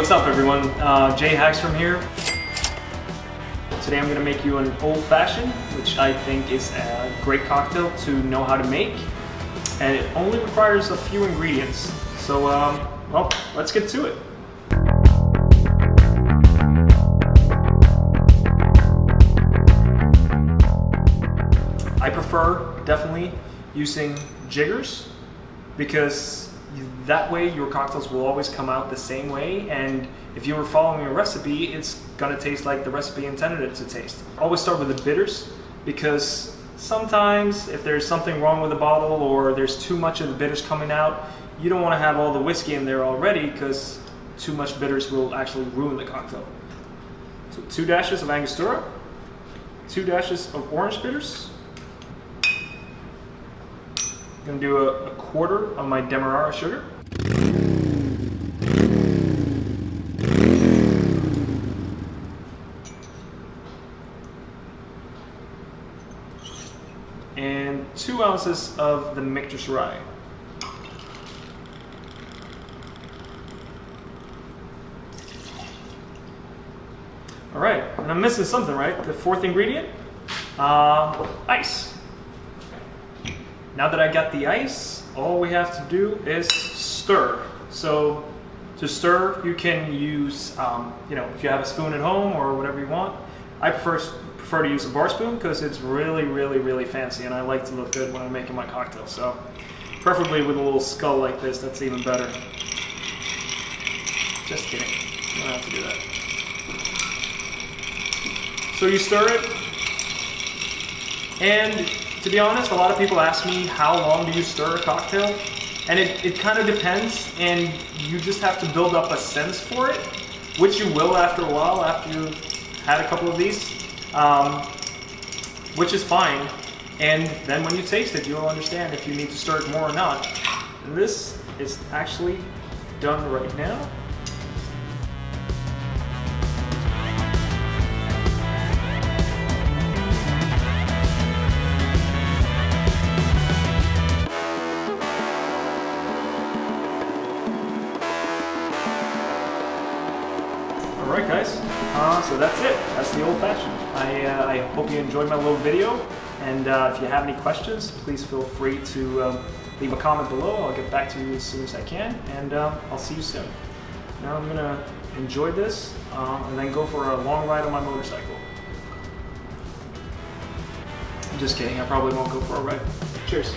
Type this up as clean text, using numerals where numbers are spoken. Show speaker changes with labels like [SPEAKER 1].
[SPEAKER 1] What's up everyone? Johan Hagstrom here. Today I'm going to make you an old fashioned, which I think is a great cocktail to know how to make. And it only requires a few ingredients. So, well, let's get to it. I prefer definitely using jiggers because that way your cocktails will always come out the same way, and if you were following a recipe, it's gonna taste like the recipe intended it to taste. Always start with the bitters because sometimes if there's something wrong with the bottle or there's too much of the bitters coming out, you don't want to have all the whiskey in there already because too much bitters will actually ruin the cocktail. So 2 dashes of Angostura, 2 dashes of orange bitters. I'm gonna do a quarter of my Demerara sugar. And 2 ounces of the mixture rye. All right, and I'm missing something, right? The 4th ingredient, ice. Now that I got the ice, all we have to do is stir. So to stir, you can use, if you have a spoon at home or whatever you want. I prefer to use a bar spoon because it's really fancy, and I like to look good when I'm making my cocktail. So preferably with a little skull like this, that's even better. Just kidding, you don't have to do that. So you stir it, and to be honest, a lot of people ask me how long do you stir a cocktail, and it kind of depends, and you just have to build up a sense for it, which you will after a while, after you've had a couple of these, which is fine, and then when you taste it, you'll understand if you need to stir it more or not. And this is actually done right now. Alright guys, so that's it. That's the old fashioned. I hope you enjoyed my little video, and if you have any questions, please feel free to leave a comment below. I'll get back to you as soon as I can, and I'll see you soon. Now I'm going to enjoy this and then go for a long ride on my motorcycle. I'm just kidding, I probably won't go for a ride. Cheers.